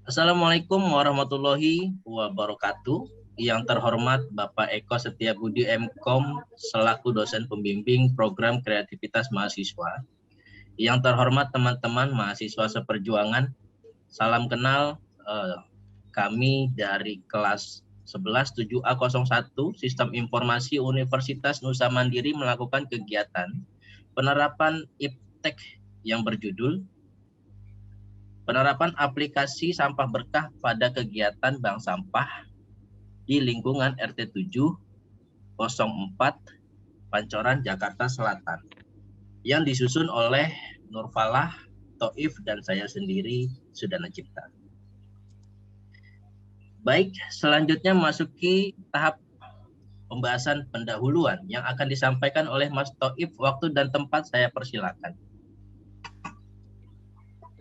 Assalamualaikum warahmatullahi wabarakatuh. Yang terhormat Bapak Eko Setiabudi Mkom selaku dosen pembimbing program kreativitas mahasiswa. Yang terhormat teman-teman mahasiswa seperjuangan, salam kenal kami dari kelas 11 7A01 Sistem Informasi Universitas Nusa Mandiri melakukan kegiatan penerapan iptek yang berjudul penerapan aplikasi sampah berkah pada kegiatan bank sampah di lingkungan RT 704 Pancoran, Jakarta Selatan yang disusun oleh Nurfalah, Toif, dan saya sendiri, Sudana Cipta. Baik, selanjutnya masuki tahap pembahasan pendahuluan yang akan disampaikan oleh Mas Toif. Waktu dan tempat saya persilakan.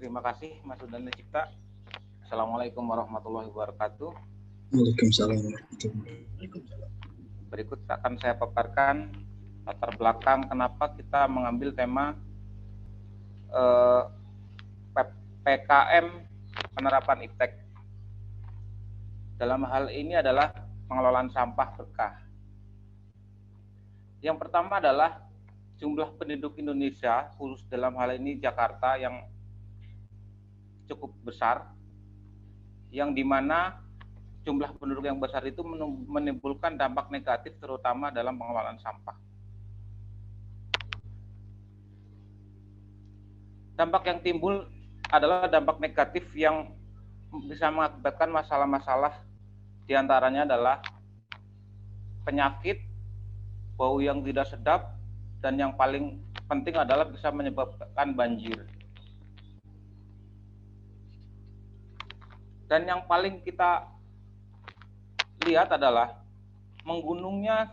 Terima kasih Mas Sudana Cipta. Assalamualaikum warahmatullahi wabarakatuh. Waalaikumsalam warahmatullahi wabarakatuh. Berikut akan saya paparkan latar belakang kenapa kita mengambil tema PKM penerapan iptek. Dalam hal ini adalah pengelolaan sampah berkah. Yang pertama adalah jumlah penduduk Indonesia, khusus dalam hal ini Jakarta, yang cukup besar, yang dimana jumlah penduduk yang besar itu menimbulkan dampak negatif terutama dalam pengelolaan sampah. Dampak yang timbul adalah dampak negatif yang bisa mengakibatkan masalah-masalah, diantaranya adalah penyakit, bau yang tidak sedap, dan yang paling penting adalah bisa menyebabkan banjir. Dan yang paling kita lihat adalah menggunungnya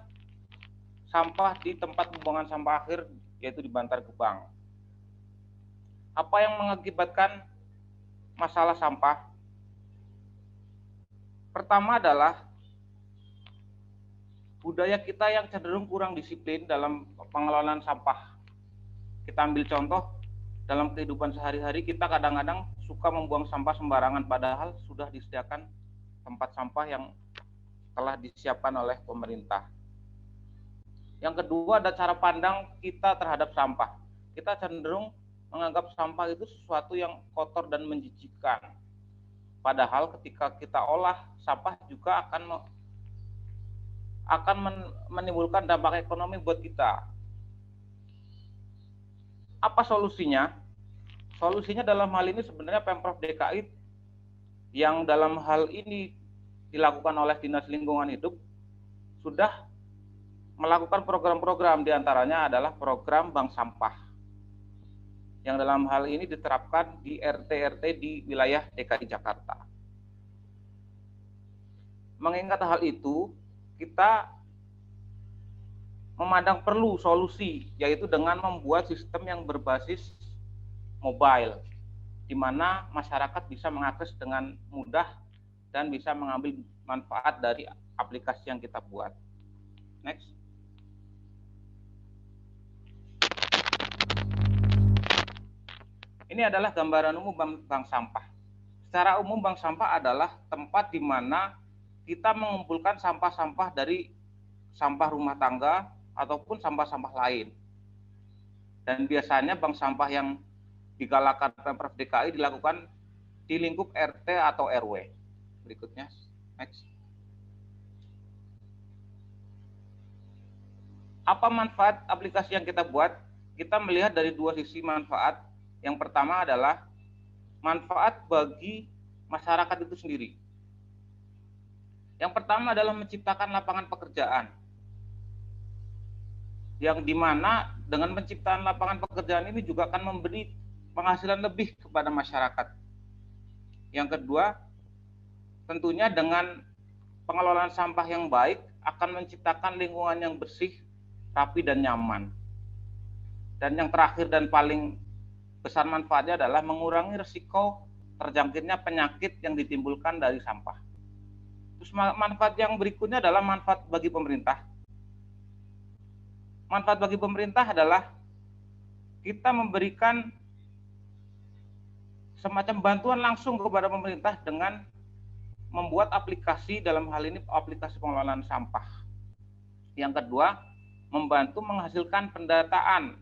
sampah di tempat pembuangan sampah akhir, yaitu di Bantar Gebang. Apa yang mengakibatkan masalah sampah? Pertama adalah budaya kita yang cenderung kurang disiplin dalam pengelolaan sampah. Kita ambil contoh, dalam kehidupan sehari-hari kita kadang-kadang suka membuang sampah sembarangan, padahal sudah disediakan tempat sampah yang telah disiapkan oleh pemerintah. Yang kedua ada cara pandang kita terhadap sampah. Kita cenderung menganggap sampah itu sesuatu yang kotor dan menjijikkan. Padahal ketika kita olah, sampah juga akan menimbulkan dampak ekonomi buat kita. Apa solusinya? Solusinya dalam hal ini sebenarnya Pemprov DKI yang dalam hal ini dilakukan oleh Dinas Lingkungan Hidup sudah melakukan program-program, diantaranya adalah program bank sampah yang dalam hal ini diterapkan di RT-RT di wilayah DKI Jakarta. Mengingat hal itu, kita memandang perlu solusi, yaitu dengan membuat sistem yang berbasis mobile, di mana masyarakat bisa mengakses dengan mudah dan bisa mengambil manfaat dari aplikasi yang kita buat. Next. Ini adalah gambaran umum bank sampah. Secara umum bank sampah adalah tempat di mana kita mengumpulkan sampah-sampah dari sampah rumah tangga ataupun sampah-sampah lain. Dan biasanya bank sampah yang digalakan Pemprov DKI dilakukan di lingkup RT atau RW. Berikutnya, next. Apa manfaat aplikasi yang kita buat? Kita melihat dari dua sisi manfaat. Yang pertama adalah manfaat bagi masyarakat itu sendiri. Yang pertama adalah menciptakan lapangan pekerjaan. Yang dimana dengan penciptaan lapangan pekerjaan ini juga akan memberi penghasilan lebih kepada masyarakat. Yang kedua, tentunya dengan pengelolaan sampah yang baik akan menciptakan lingkungan yang bersih, rapi, dan nyaman. Dan yang terakhir dan paling besar manfaatnya adalah mengurangi risiko terjangkitnya penyakit yang ditimbulkan dari sampah. Terus manfaat yang berikutnya adalah manfaat bagi pemerintah. Manfaat bagi pemerintah adalah kita memberikan semacam bantuan langsung kepada pemerintah dengan membuat aplikasi, dalam hal ini aplikasi pengelolaan sampah. Yang kedua, membantu menghasilkan pendataan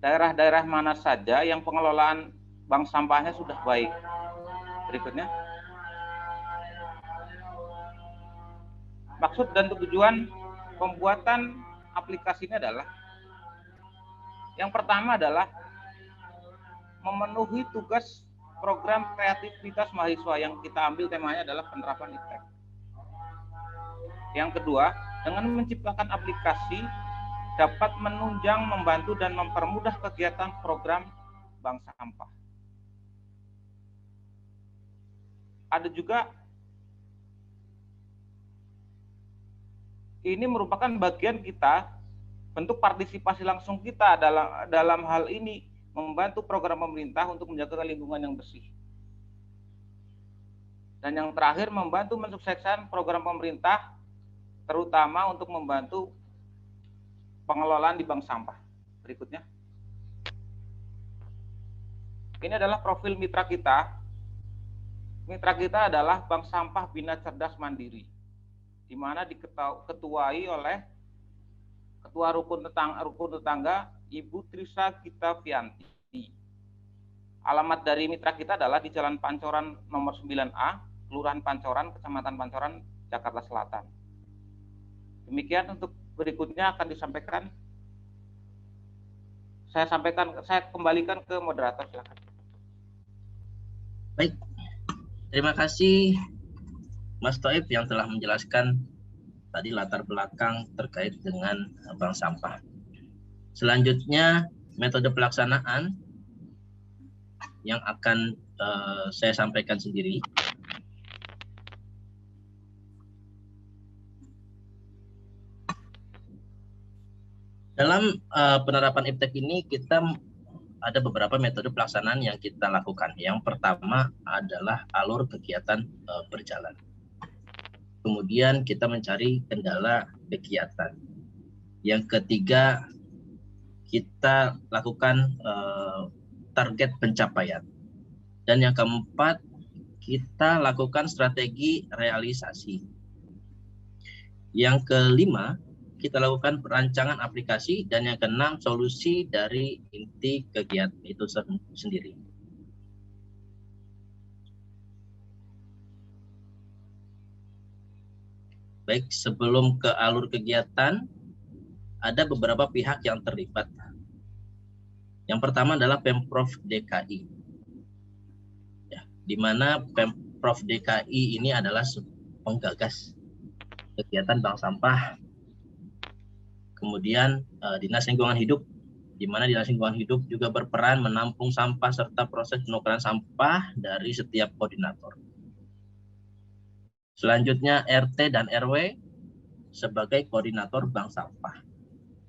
daerah-daerah mana saja yang pengelolaan bank sampahnya sudah baik. Berikutnya, maksud dan tujuan pembuatan aplikasi ini adalah, yang pertama adalah memenuhi tugas program kreativitas mahasiswa yang kita ambil temanya adalah penerapan iptek. Yang kedua, dengan menciptakan aplikasi dapat menunjang, membantu, dan mempermudah kegiatan program bank sampah. Ada juga, ini merupakan bagian kita, bentuk partisipasi langsung kita dalam hal ini, membantu program pemerintah untuk menjaga lingkungan yang bersih. Dan yang terakhir, membantu mensukseskan program pemerintah, terutama untuk membantu pengelolaan di bank sampah. Berikutnya. Ini adalah profil mitra kita. Mitra kita adalah Bank Sampah Bina Cerdas Mandiri, di mana diketuai oleh Ketua Rukun Tetangga Ibu Trisa Gitavianti. Alamat dari mitra kita adalah di Jalan Pancoran nomor 9A, Kelurahan Pancoran, Kecamatan Pancoran, Jakarta Selatan. Demikian, untuk berikutnya akan disampaikan. Saya kembalikan ke moderator, silakan. Baik, terima kasih Mas Toib yang telah menjelaskan tadi latar belakang terkait dengan bank sampah. Selanjutnya, metode pelaksanaan yang akan saya sampaikan sendiri. Dalam penerapan iptek ini kita ada beberapa metode pelaksanaan yang kita lakukan. Yang pertama adalah alur kegiatan berjalan. Kemudian kita mencari kendala kegiatan. Yang ketiga, kita lakukan target pencapaian. Dan yang keempat, kita lakukan strategi realisasi. Yang kelima, kita lakukan perancangan aplikasi, dan yang keenam, solusi dari inti kegiatan itu sendiri. Baik, sebelum ke alur kegiatan, ada beberapa pihak yang terlibat. Yang pertama adalah Pemprov DKI, ya, di mana Pemprov DKI ini adalah penggagas kegiatan bank sampah. Kemudian Dinas Lingkungan Hidup, di mana Dinas Lingkungan Hidup juga berperan menampung sampah serta proses penukaran sampah dari setiap koordinator. Selanjutnya RT dan RW sebagai koordinator bank sampah,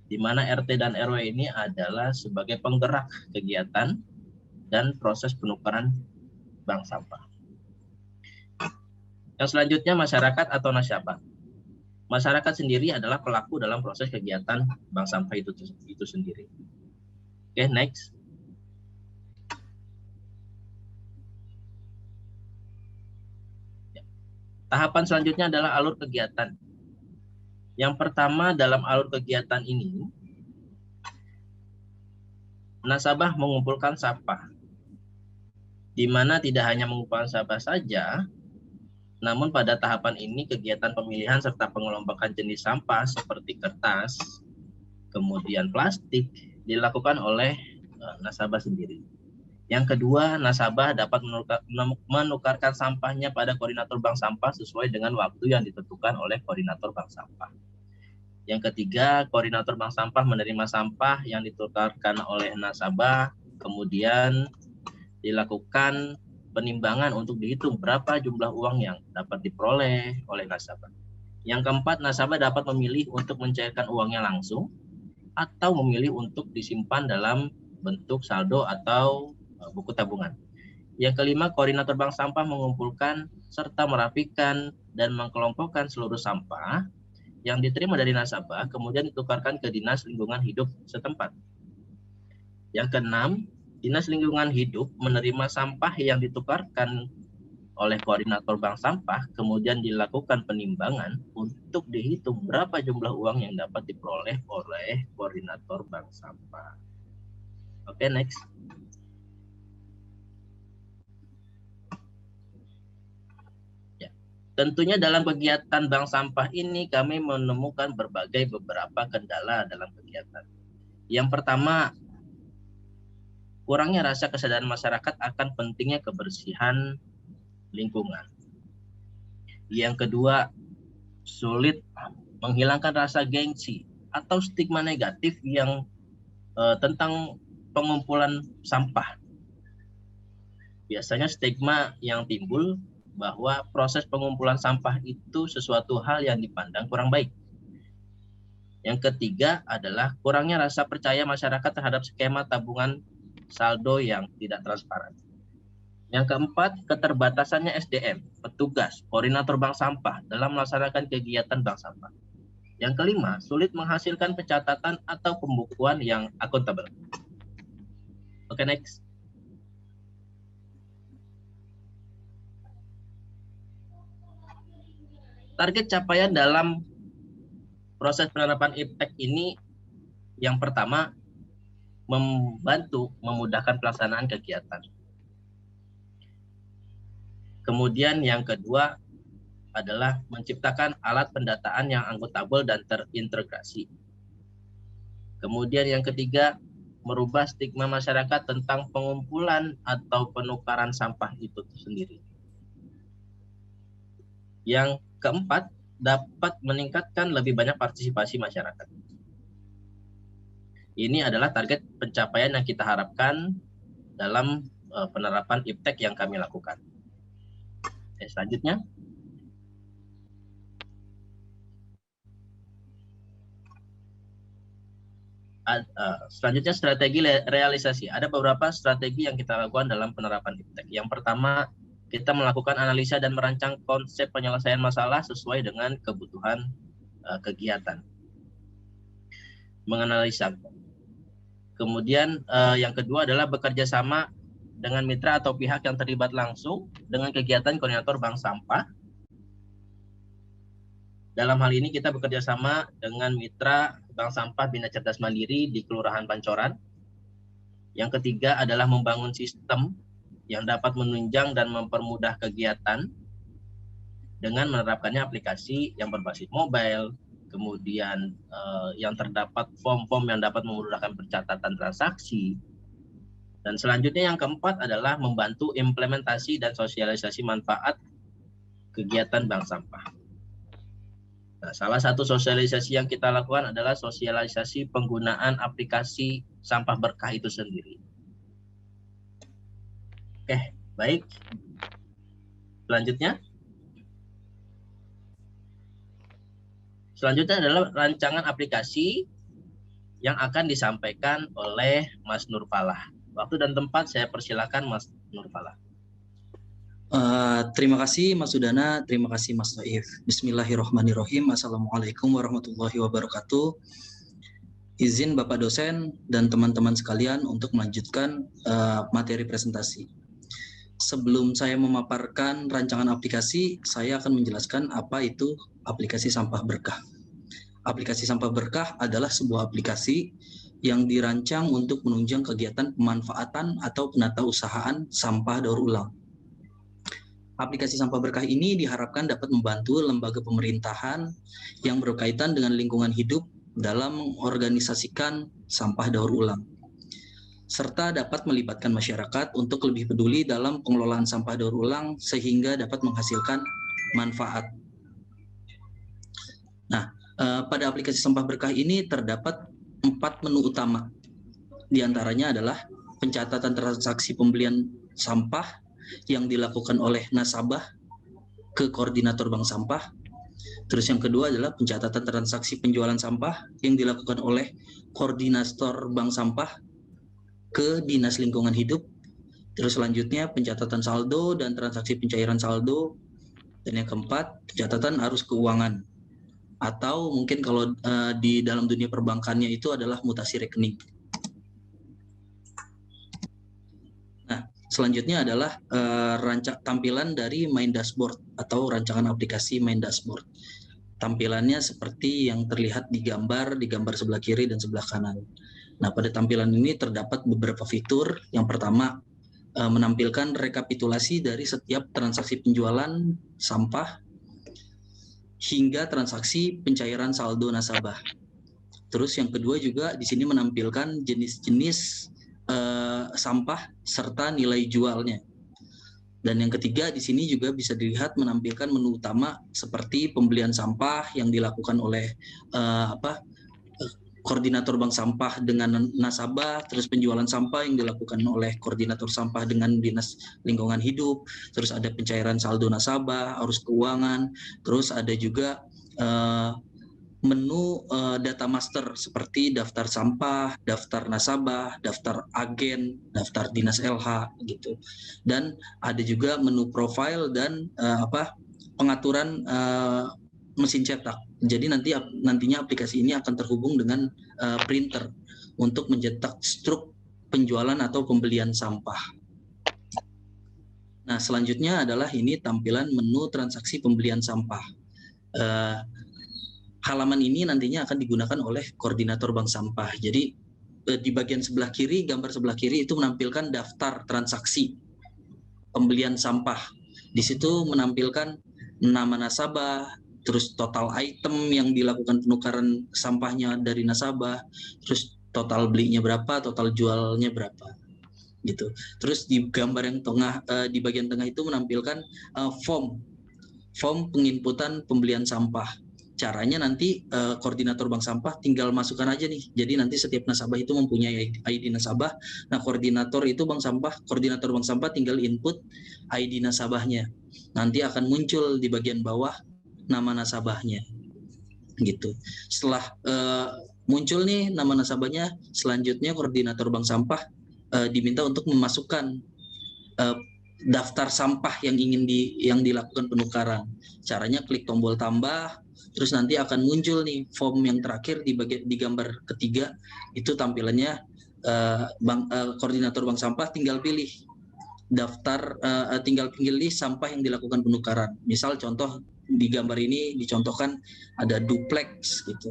di mana RT dan RW ini adalah sebagai penggerak kegiatan dan proses penukaran bank sampah. Yang selanjutnya masyarakat atau nasabah. Masyarakat sendiri adalah pelaku dalam proses kegiatan bank sampah itu sendiri. Oke, next. Ya. Tahapan selanjutnya adalah alur kegiatan. Yang pertama dalam alur kegiatan ini, nasabah mengumpulkan sampah, di mana tidak hanya mengumpulkan sampah saja, namun pada tahapan ini kegiatan pemilihan serta pengelompokan jenis sampah seperti kertas, kemudian plastik dilakukan oleh nasabah sendiri. Yang kedua, nasabah dapat menukarkan sampahnya pada koordinator bank sampah sesuai dengan waktu yang ditentukan oleh koordinator bank sampah. Yang ketiga, koordinator bank sampah menerima sampah yang ditukarkan oleh nasabah, kemudian dilakukan penimbangan untuk dihitung berapa jumlah uang yang dapat diperoleh oleh nasabah. Yang keempat, nasabah dapat memilih untuk mencairkan uangnya langsung atau memilih untuk disimpan dalam bentuk saldo atau buku tabungan. Yang kelima, koordinator bank sampah mengumpulkan serta merapikan dan mengkelompokkan seluruh sampah yang diterima dari nasabah, kemudian ditukarkan ke Dinas Lingkungan Hidup setempat. Yang keenam, Dinas Lingkungan Hidup menerima sampah yang ditukarkan oleh koordinator bank sampah, kemudian dilakukan penimbangan untuk dihitung berapa jumlah uang yang dapat diperoleh oleh koordinator bank sampah. Oke, next. Ya. Tentunya dalam kegiatan bank sampah ini kami menemukan beberapa kendala dalam kegiatan. Yang pertama, kurangnya rasa kesadaran masyarakat akan pentingnya kebersihan lingkungan. Yang kedua, sulit menghilangkan rasa gengsi atau stigma negatif yang tentang pengumpulan sampah. Biasanya stigma yang timbul bahwa proses pengumpulan sampah itu sesuatu hal yang dipandang kurang baik. Yang ketiga adalah kurangnya rasa percaya masyarakat terhadap skema tabungan saldo yang tidak transparan. Yang keempat, keterbatasannya SDM, petugas, koordinator bank sampah dalam melaksanakan kegiatan bank sampah. Yang kelima, sulit menghasilkan pencatatan atau pembukuan yang akuntabel. Oke, next. Target capaian dalam proses penerapan IPTEK ini yang pertama, membantu memudahkan pelaksanaan kegiatan. Kemudian yang kedua adalah menciptakan alat pendataan yang akuntabel dan terintegrasi. Kemudian yang ketiga, merubah stigma masyarakat tentang pengumpulan atau penukaran sampah itu sendiri. Yang keempat, dapat meningkatkan lebih banyak partisipasi masyarakat. Ini adalah target pencapaian yang kita harapkan dalam penerapan IPTEK yang kami lakukan. Selanjutnya. Selanjutnya strategi realisasi. Ada beberapa strategi yang kita lakukan dalam penerapan IPTEK. Yang pertama, kita melakukan analisa dan merancang konsep penyelesaian masalah sesuai dengan kebutuhan kegiatan. Menganalisa. Kemudian yang kedua adalah bekerja sama dengan mitra atau pihak yang terlibat langsung dengan kegiatan koordinator bank sampah. Dalam hal ini kita bekerja sama dengan mitra bank sampah Bina Cerdas Mandiri di Kelurahan Pancoran. Yang ketiga adalah membangun sistem yang dapat menunjang dan mempermudah kegiatan dengan menerapkannya aplikasi yang berbasis mobile, kemudian yang terdapat form-form yang dapat memudahkan pencatatan transaksi. Dan selanjutnya yang keempat adalah membantu implementasi dan sosialisasi manfaat kegiatan bank sampah. Nah, salah satu sosialisasi yang kita lakukan adalah sosialisasi penggunaan aplikasi sampah berkah itu sendiri. Oke, baik. Selanjutnya adalah rancangan aplikasi yang akan disampaikan oleh Mas Nurfalah. Waktu dan tempat saya persilakan Mas Nurfalah. Terima kasih Mas Sudana, terima kasih Mas Taif. Bismillahirrahmanirrahim. Assalamualaikum warahmatullahi wabarakatuh. Izin Bapak dosen dan teman-teman sekalian untuk melanjutkan materi presentasi. Sebelum saya memaparkan rancangan aplikasi, saya akan menjelaskan apa itu aplikasi sampah berkah. Aplikasi sampah berkah adalah sebuah aplikasi yang dirancang untuk menunjang kegiatan pemanfaatan atau penatausahaan sampah daur ulang. Aplikasi sampah berkah ini diharapkan dapat membantu lembaga pemerintahan yang berkaitan dengan lingkungan hidup dalam mengorganisasikan sampah daur ulang, serta dapat melibatkan masyarakat untuk lebih peduli dalam pengelolaan sampah daur ulang sehingga dapat menghasilkan manfaat. Nah, pada aplikasi sampah berkah ini terdapat 4 menu utama. Di antaranya adalah pencatatan transaksi pembelian sampah yang dilakukan oleh nasabah ke koordinator bank sampah. Terus yang kedua adalah pencatatan transaksi penjualan sampah yang dilakukan oleh koordinator bank sampah ke Dinas Lingkungan Hidup. Terus selanjutnya pencatatan saldo dan transaksi pencairan saldo. Dan yang keempat, pencatatan arus keuangan. Atau mungkin kalau di dalam dunia perbankannya itu adalah mutasi rekening. Selanjutnya adalah tampilan dari main dashboard atau rancangan aplikasi main dashboard. Tampilannya seperti yang terlihat di gambar sebelah kiri dan sebelah kanan. Nah, pada tampilan ini terdapat beberapa fitur. Yang pertama, menampilkan rekapitulasi dari setiap transaksi penjualan sampah hingga transaksi pencairan saldo nasabah. Terus yang kedua juga di sini menampilkan jenis-jenis sampah serta nilai jualnya. Dan yang ketiga di sini juga bisa dilihat menampilkan menu utama seperti pembelian sampah yang dilakukan oleh koordinator bank sampah dengan nasabah, terus penjualan sampah yang dilakukan oleh koordinator sampah dengan dinas lingkungan hidup, terus ada pencairan saldo nasabah, arus keuangan, terus ada juga menu data master seperti daftar sampah, daftar nasabah, daftar agen, daftar dinas LH gitu. Dan ada juga menu profile dan pengaturan mesin cetak. Jadi nantinya aplikasi ini akan terhubung dengan printer untuk mencetak struk penjualan atau pembelian sampah. Nah, selanjutnya adalah ini tampilan menu transaksi pembelian sampah. Halaman ini nantinya akan digunakan oleh koordinator bank sampah. Jadi di bagian sebelah kiri, gambar sebelah kiri itu menampilkan daftar transaksi pembelian sampah. Di situ menampilkan nama nasabah, terus total item yang dilakukan penukaran sampahnya dari nasabah, terus total belinya berapa, total jualnya berapa, gitu. Terus di gambar yang tengah, di bagian tengah itu menampilkan form penginputan pembelian sampah. Caranya nanti koordinator bank sampah tinggal masukkan aja nih. Jadi nanti setiap nasabah itu mempunyai ID nasabah. Nah, koordinator bank sampah tinggal input ID nasabahnya. Nanti akan muncul di bagian bawah nama nasabahnya. Gitu. Setelah muncul nih nama nasabahnya, selanjutnya koordinator bank sampah diminta untuk memasukkan daftar sampah yang yang dilakukan penukaran. Caranya klik tombol tambah, terus nanti akan muncul nih form yang terakhir di gambar ketiga, itu tampilannya koordinator bank sampah tinggal pilih tinggal pilih sampah yang dilakukan penukaran. Misal contoh di gambar ini dicontohkan ada duplex gitu.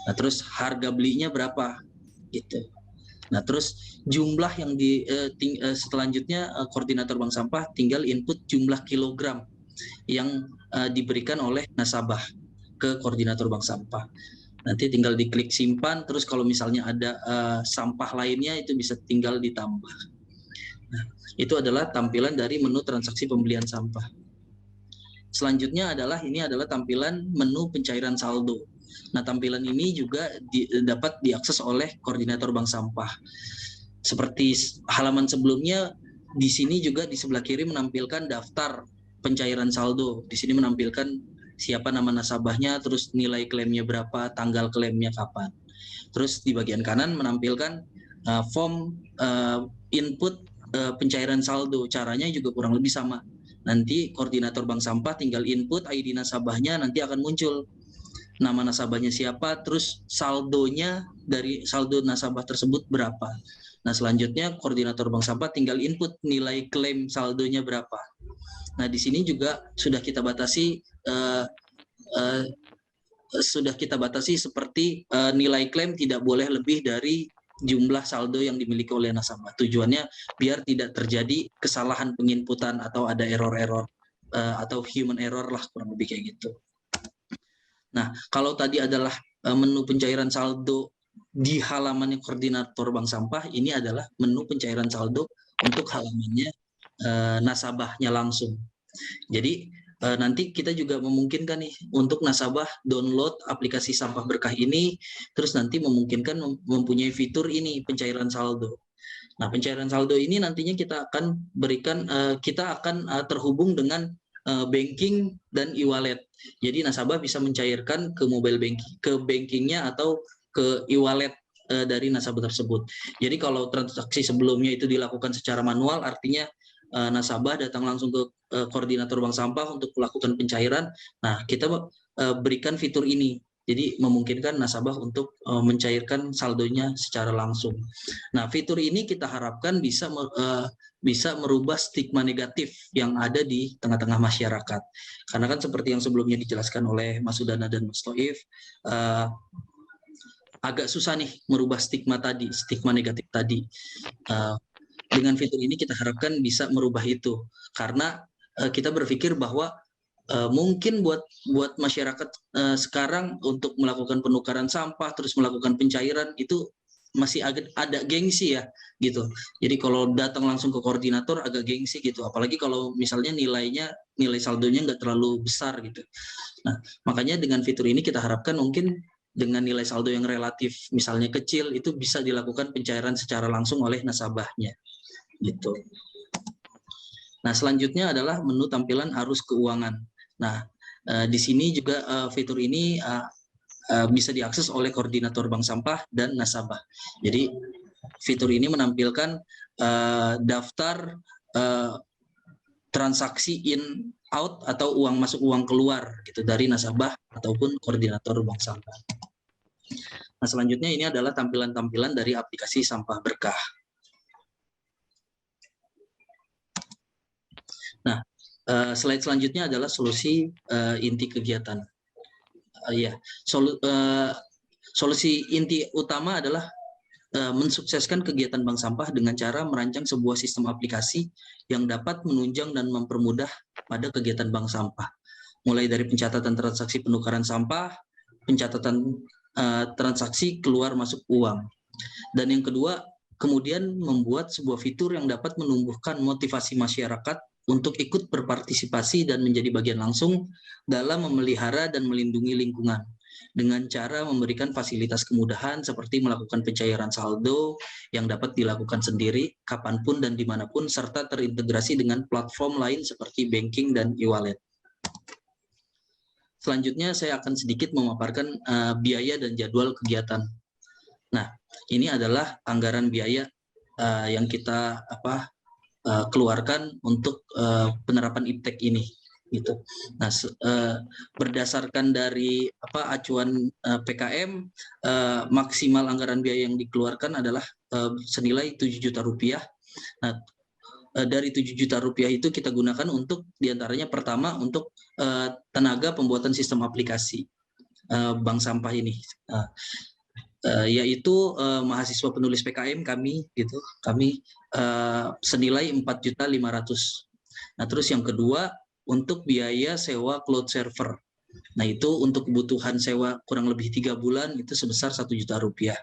Nah, terus harga belinya berapa gitu. Nah, terus jumlah yang selanjutnya koordinator bank sampah tinggal input jumlah kilogram yang diberikan oleh nasabah ke koordinator bank sampah. Nanti tinggal diklik simpan, terus kalau misalnya ada sampah lainnya itu bisa tinggal ditambah. Nah, itu adalah tampilan dari menu transaksi pembelian sampah. Selanjutnya adalah tampilan menu pencairan saldo. Nah, tampilan ini juga dapat diakses oleh koordinator bank sampah. Seperti halaman sebelumnya, di sini juga di sebelah kiri menampilkan daftar pencairan saldo. Di sini menampilkan siapa nama nasabahnya, terus nilai klaimnya berapa, tanggal klaimnya kapan. Terus di bagian kanan menampilkan form input pencairan saldo. Caranya juga kurang lebih sama. Nanti koordinator bank sampah tinggal input ID nasabahnya, nanti akan muncul nama nasabahnya siapa, terus saldonya dari saldo nasabah tersebut berapa. Nah, selanjutnya koordinator bank sampah tinggal input nilai klaim saldonya berapa. Nah, di sini juga sudah kita batasi seperti nilai klaim tidak boleh lebih dari jumlah saldo yang dimiliki oleh nasabah. Tujuannya biar tidak terjadi kesalahan penginputan atau ada error-error atau human error lah, kurang lebih kayak gitu. Nah, kalau tadi adalah menu pencairan saldo di halamannya koordinator bank sampah, ini adalah menu pencairan saldo untuk halamannya nasabahnya langsung. Jadi nanti kita juga memungkinkan nih untuk nasabah download aplikasi Sampah Berkah ini, terus nanti memungkinkan mempunyai fitur ini, pencairan saldo. Nah, pencairan saldo ini nantinya kita akan berikan, kita akan terhubung dengan banking dan e-wallet. Jadi nasabah bisa mencairkan ke mobile banking, ke bankingnya atau ke e-wallet dari nasabah tersebut. Jadi kalau transaksi sebelumnya itu dilakukan secara manual, artinya nasabah datang langsung ke koordinator bank sampah untuk melakukan pencairan. Nah, kita berikan fitur ini. Jadi memungkinkan nasabah untuk mencairkan saldonya secara langsung. Nah, fitur ini kita harapkan bisa merubah stigma negatif yang ada di tengah-tengah masyarakat. Karena kan seperti yang sebelumnya dijelaskan oleh Mas Udana dan Mas Toif, agak susah nih merubah stigma negatif tadi. Dengan fitur ini kita harapkan bisa merubah itu, karena kita berpikir bahwa mungkin buat masyarakat sekarang untuk melakukan penukaran sampah terus melakukan pencairan itu masih ada gengsi ya gitu. Jadi kalau datang langsung ke koordinator agak gengsi gitu, apalagi kalau misalnya nilai saldonya nggak terlalu besar gitu. Nah, makanya dengan fitur ini kita harapkan mungkin dengan nilai saldo yang relatif misalnya kecil itu bisa dilakukan pencairan secara langsung oleh nasabahnya gitu. Nah, selanjutnya adalah menu tampilan arus keuangan. Nah, di sini juga fitur ini bisa diakses oleh koordinator bank sampah dan nasabah. Jadi fitur ini menampilkan daftar transaksi in out atau uang masuk uang keluar gitu dari nasabah ataupun koordinator bank sampah. Nah, selanjutnya ini adalah tampilan-tampilan dari aplikasi Sampah Berkah. Nah, slide selanjutnya adalah solusi inti kegiatan. Solusi inti utama adalah mensukseskan kegiatan bank sampah dengan cara merancang sebuah sistem aplikasi yang dapat menunjang dan mempermudah pada kegiatan bank sampah. Mulai dari pencatatan transaksi penukaran sampah, pencatatan transaksi keluar masuk uang. Dan yang kedua, kemudian membuat sebuah fitur yang dapat menumbuhkan motivasi masyarakat untuk ikut berpartisipasi dan menjadi bagian langsung dalam memelihara dan melindungi lingkungan dengan cara memberikan fasilitas kemudahan seperti melakukan pencairan saldo yang dapat dilakukan sendiri kapanpun dan dimanapun serta terintegrasi dengan platform lain seperti banking dan e-wallet. Selanjutnya saya akan sedikit memaparkan biaya dan jadwal kegiatan. Nah, ini adalah anggaran biaya yang kita keluarkan untuk penerapan IPTEK ini gitu. Nah, berdasarkan dari acuan PKM, maksimal anggaran biaya yang dikeluarkan adalah senilai 7 juta rupiah. Nah, dari 7 juta rupiah itu kita gunakan untuk diantaranya pertama untuk tenaga pembuatan sistem aplikasi bank sampah ini. Yaitu mahasiswa penulis PKM kami senilai 4.500.000. Nah, terus yang kedua untuk biaya sewa cloud server. Nah, itu untuk kebutuhan sewa kurang lebih 3 bulan itu sebesar 1 juta rupiah.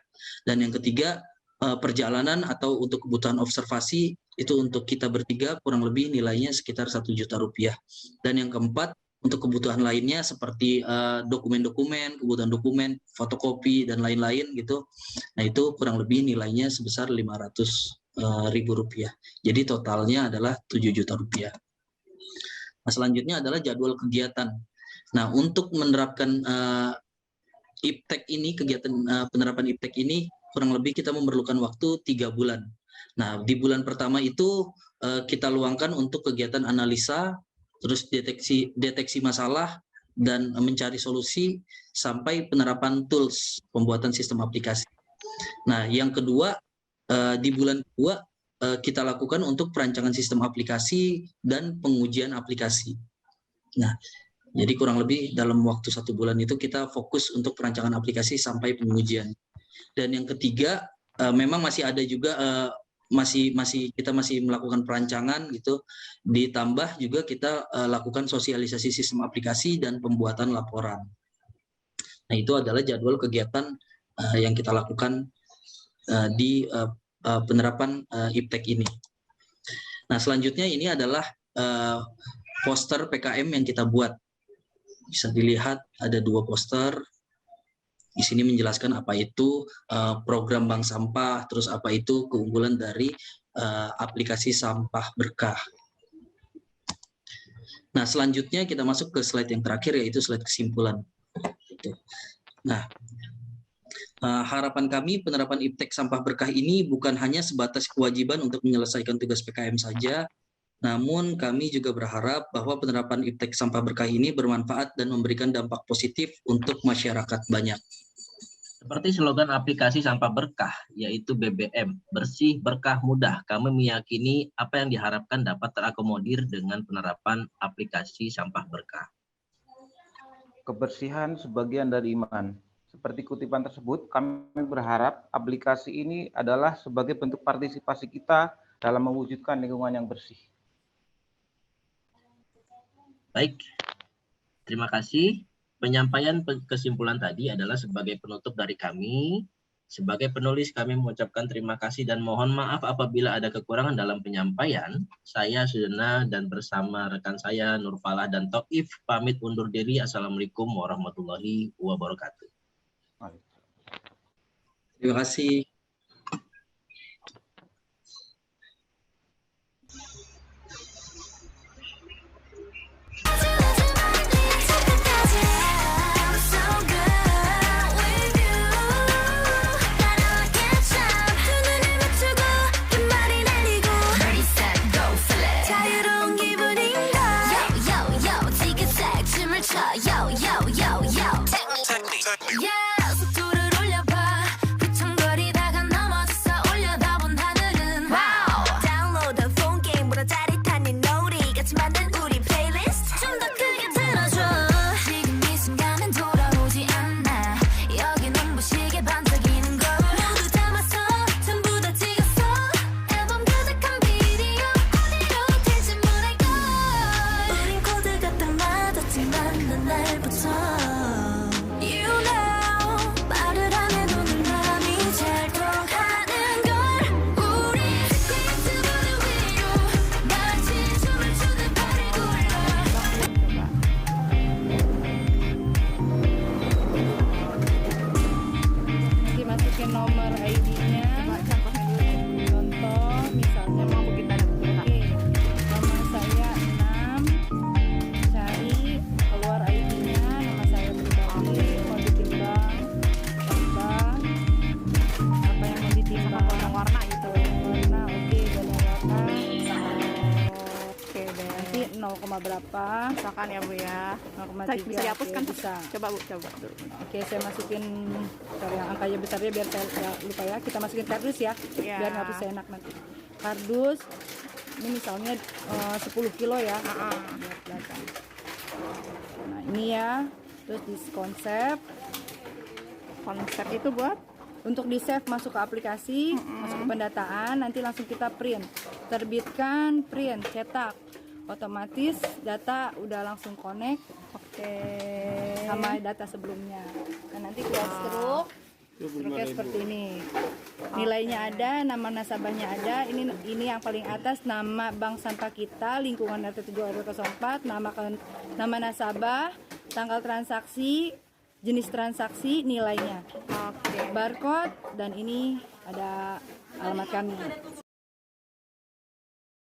Dan yang ketiga perjalanan atau untuk kebutuhan observasi itu untuk kita bertiga kurang lebih nilainya sekitar 1 juta rupiah. Dan yang keempat untuk kebutuhan lainnya seperti dokumen-dokumen, kebutuhan dokumen, fotokopi dan lain-lain gitu. Nah, itu kurang lebih nilainya sebesar 500.000 rupiah. Jadi totalnya adalah 7 juta rupiah. Nah, selanjutnya adalah jadwal kegiatan. Nah, untuk menerapkan IPTEK ini, kegiatan penerapan IPTEK ini kurang lebih kita memerlukan waktu 3 bulan. Nah, di bulan pertama itu kita luangkan untuk kegiatan analisa, terus deteksi masalah dan mencari solusi sampai penerapan tools pembuatan sistem aplikasi. Nah, yang kedua di bulan kedua kita lakukan untuk perancangan sistem aplikasi dan pengujian aplikasi. Nah, jadi kurang lebih dalam waktu 1 bulan itu kita fokus untuk perancangan aplikasi sampai pengujian. Dan yang ketiga memang masih ada juga kita masih melakukan perancangan gitu, ditambah juga kita lakukan sosialisasi sistem aplikasi dan pembuatan laporan. Nah, itu adalah jadwal kegiatan yang kita lakukan di penerapan IPTEK ini. Nah, selanjutnya ini adalah poster PKM yang kita buat. Bisa dilihat ada 2 poster. Di sini menjelaskan apa itu program bank sampah, terus apa itu keunggulan dari aplikasi Sampah Berkah. Nah, selanjutnya kita masuk ke slide yang terakhir, yaitu slide kesimpulan. Nah, harapan kami penerapan IPTEK Sampah Berkah ini bukan hanya sebatas kewajiban untuk menyelesaikan tugas PKM saja, Namun kami juga berharap bahwa penerapan iptek sampah berkah ini bermanfaat dan memberikan dampak positif untuk masyarakat banyak. Seperti slogan aplikasi sampah berkah, yaitu BBM, bersih, berkah, mudah. Kami meyakini apa yang diharapkan dapat terakomodir dengan penerapan aplikasi sampah berkah. Kebersihan sebagian dari iman. Seperti kutipan tersebut, kami berharap aplikasi ini adalah sebagai bentuk partisipasi kita dalam mewujudkan lingkungan yang bersih. Baik, terima kasih. Penyampaian kesimpulan tadi adalah sebagai penutup dari kami. Sebagai penulis, kami mengucapkan terima kasih dan mohon maaf apabila ada kekurangan dalam penyampaian. Saya Sudana dan bersama rekan saya Nurfalah dan Taif pamit undur diri. Assalamualaikum warahmatullahi wabarakatuh. Terima kasih. Berapa misalkan ya Bu ya, 0,3 bisa dihapuskan? bisa. Coba Bu, coba. Oke, saya masukin yang angkanya besarnya biar saya nggak lupa ya. Kita masukin kardus ya, biar nggak bisa enak nanti. Kardus ini misalnya 10 kilo ya. Biar kelihatan. Nah ini ya, terus di konsep itu buat untuk di save masuk ke aplikasi, masuk ke pendataan, nanti langsung kita print, terbitkan, print, cetak. Otomatis data udah langsung connect sama data sebelumnya. Nah, nanti keluar struknya seperti ini. Nilainya ada, nama nasabahnya ada. Ini yang paling atas nama bank sampah kita, lingkungan RT 7 RW 04, nama nasabah, tanggal transaksi, jenis transaksi, nilainya. Barcode, dan ini ada alamat kami.